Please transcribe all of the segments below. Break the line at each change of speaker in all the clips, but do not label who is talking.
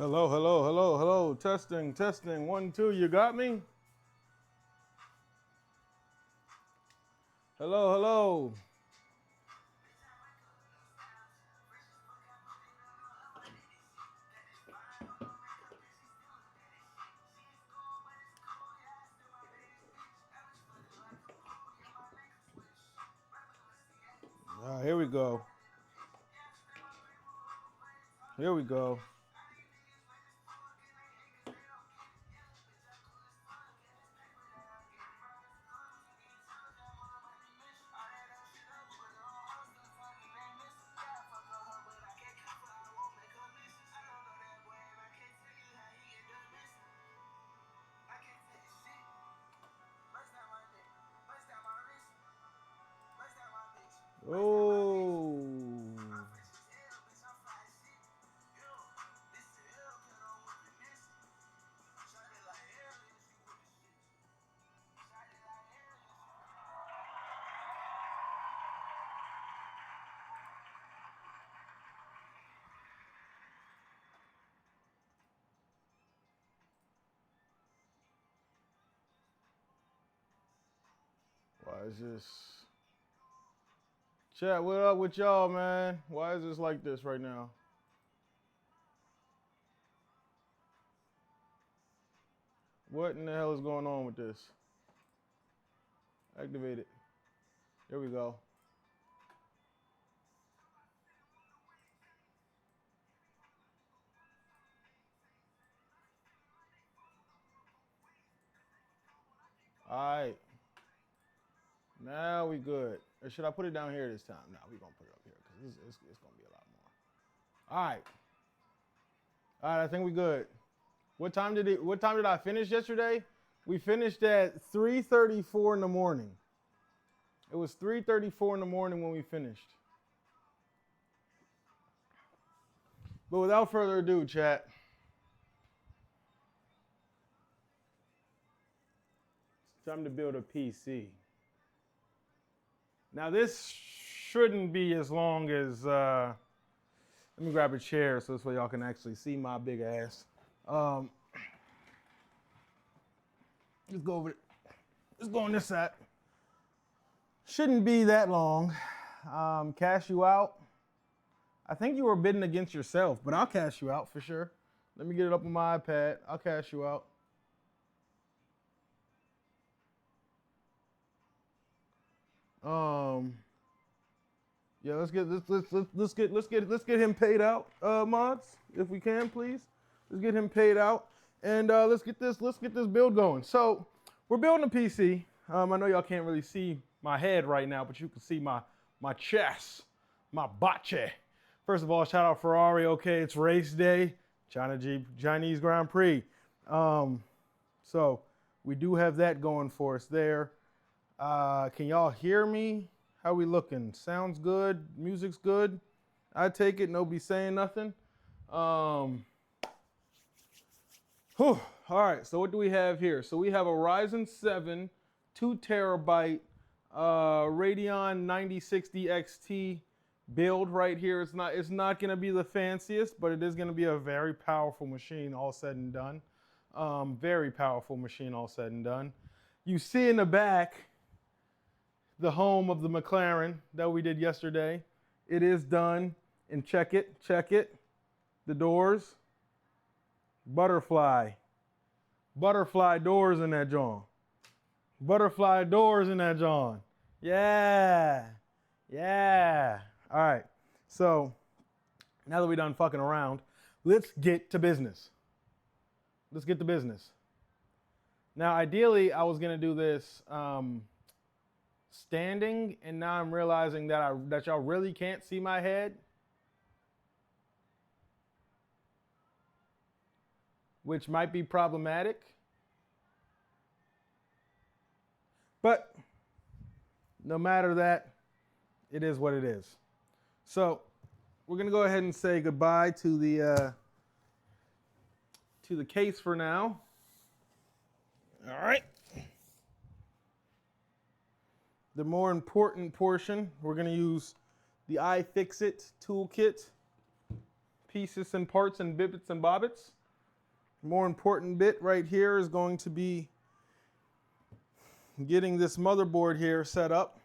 Hello, hello, hello, hello. Testing, testing. 1, 2. You got me? Hello, hello. Here we go. Here we go. Oh. Why is this? Chat, what up with y'all, man? Why is this like this right now? What in the hell is going on with this? Activate it. Here we go. All right. Now we good. Or should I put it down here this time? No, we're going to put it up here because it's going to be a lot more. All right. All right, I think we good. What time did I finish yesterday? We finished at 3:34 in the morning. It was 3:34 in the morning when we finished. But without further ado, chat. It's time to build a PC. Now this shouldn't be as long as, let me grab a chair so this way y'all can actually see my big ass. Let's go over it. Let's go on this side. Shouldn't be that long. Cash you out. I think you were bidding against yourself, but I'll cash you out for sure. Let me get it up on my iPad. I'll cash you out. Yeah, let's get him paid out, mods, if we can, please. Let's get him paid out, and let's get this build going. So we're building a PC. I know y'all can't really see my head right now, but you can see my chest, my bache. First of all, shout out Ferrari. Okay, it's race day, Chinese Grand Prix. So we do have that going for us there. Can y'all hear me? How we looking? Sounds good. Music's good. I take it. Nobody's saying nothing. All right. So what do we have here? So we have a Ryzen 7, 2 terabyte, Radeon 9060 XT build right here. It's not going to be the fanciest, but it is going to be a very powerful machine, all said and done. Very powerful machine, all said and done. You see in the back the home of the McLaren that we did yesterday. It is done, and check it. The doors, butterfly doors in that John. Butterfly doors in that John. Yeah. All right, so now that we're done fucking around, let's get to business. Now, ideally, I was gonna do this standing, and now I'm realizing that y'all really can't see my head, which might be problematic. But no matter that, it is what it is. So we're gonna go ahead and say goodbye to the case for now. All right. The more important portion, we're going to use the iFixit toolkit pieces and parts and bits and bobbits. More important bit right here is going to be getting this motherboard here set up.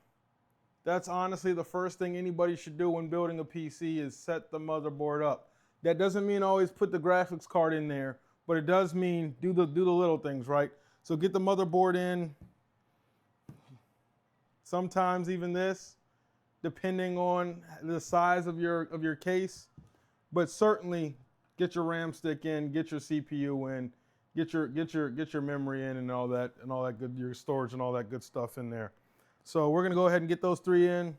That's honestly the first thing anybody should do when building a PC is set the motherboard up. That doesn't mean always put the graphics card in there, but it does mean do the little things, right? So get the motherboard in. Sometimes even this, depending on the size of your case, but certainly get your RAM stick in, get your CPU in, get your memory in, and all that good, your storage and all that good stuff in there. So we're gonna go ahead and get those 3 in.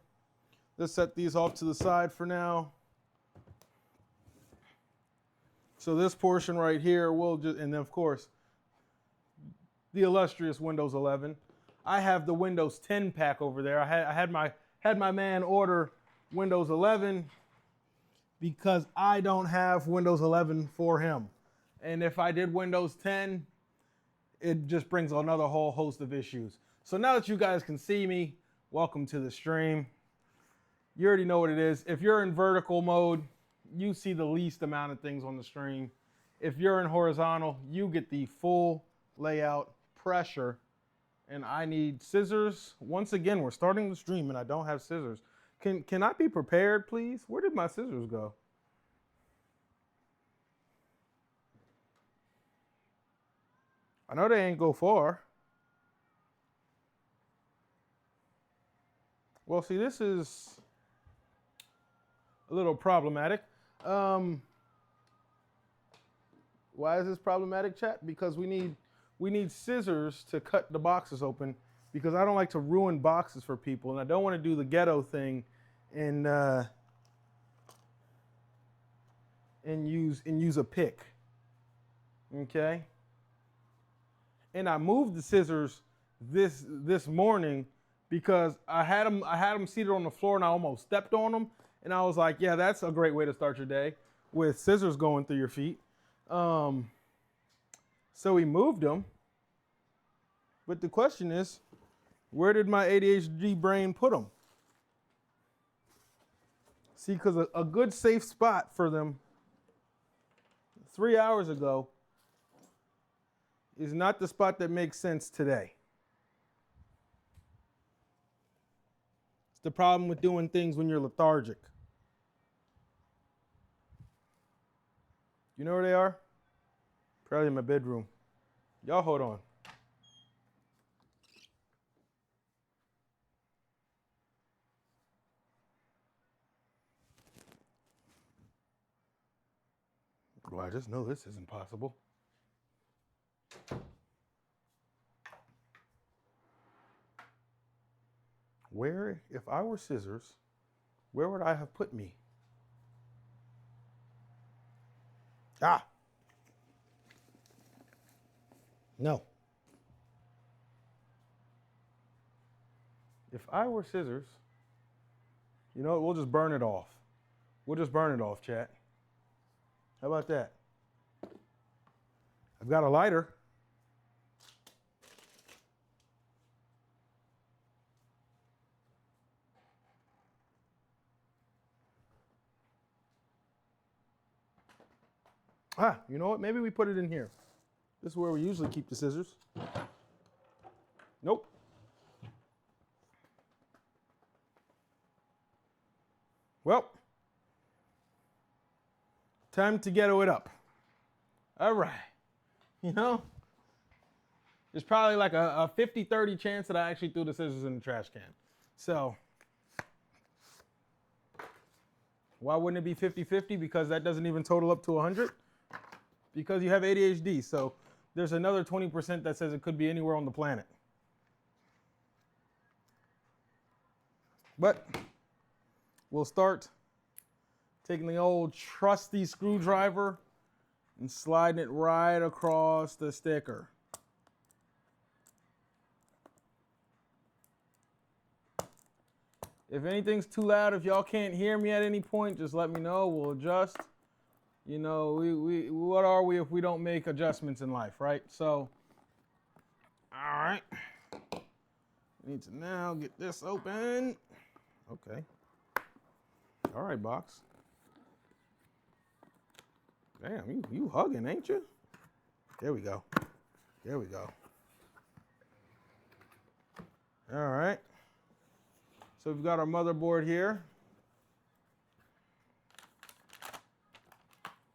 Let's set these off to the side for now. So this portion right here will just, and then of course, the illustrious Windows 11. I have the Windows 10 pack over there. I had my man order Windows 11 because I don't have Windows 11 for him. And if I did Windows 10, it just brings another whole host of issues. So now that you guys can see me, welcome to the stream. You already know what it is. If you're in vertical mode, you see the least amount of things on the stream. If you're in horizontal, you get the full layout pressure. And I need scissors. Once again, we're starting the stream and I don't have scissors. Can I be prepared, please? Where did my scissors go? I know they ain't go far. Well, see, this is a little problematic. Why is this problematic, chat? Because we need scissors to cut the boxes open, because I don't like to ruin boxes for people, and I don't want to do the ghetto thing and use a pick. Okay? And I moved the scissors this morning because I had them seated on the floor and I almost stepped on them, and I was like, yeah, that's a great way to start your day, with scissors going through your feet. So we moved them. But the question is, where did my ADHD brain put them? See, because a good safe spot for them 3 hours ago is not the spot that makes sense today. It's the problem with doing things when you're lethargic. You know where they are? Probably in my bedroom. Y'all hold on. Well, I just know this isn't possible. Where, if I were scissors, where would I have put me? Ah! No. If I were scissors, you know what, we'll just burn it off. We'll just burn it off, chat. How about that? I've got a lighter. Ah, you know what? Maybe we put it in here. This is where we usually keep the scissors. Nope. Well, time to ghetto it up. All right. You know, there's probably like a 50-30 chance that I actually threw the scissors in the trash can. So, why wouldn't it be 50-50? Because that doesn't even total up to 100. Because you have ADHD. So, there's another 20% that says it could be anywhere on the planet. But we'll start taking the old trusty screwdriver and sliding it right across the sticker. If anything's too loud, if y'all can't hear me at any point, just let me know. We'll adjust. You know, we what are we if we don't make adjustments in life, right? So, all right. Need to now get this open. Okay. All right, box. Damn, you hugging, ain't you? There we go. There we go. All right. So we've got our motherboard here.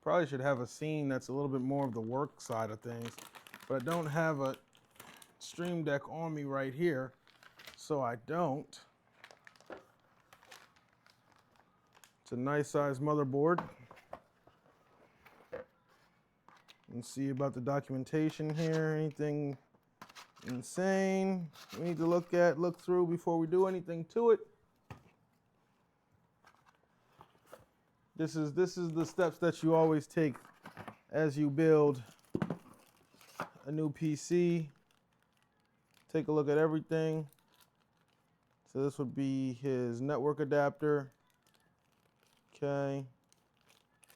Probably should have a scene that's a little bit more of the work side of things, but I don't have a Stream Deck on me right here, so I don't. It's a nice size motherboard. Let's see about the documentation here. Anything insane we need to look through before we do anything to it. This is the steps that you always take as you build a new PC. Take a look at everything. So this would be his network adapter. Okay.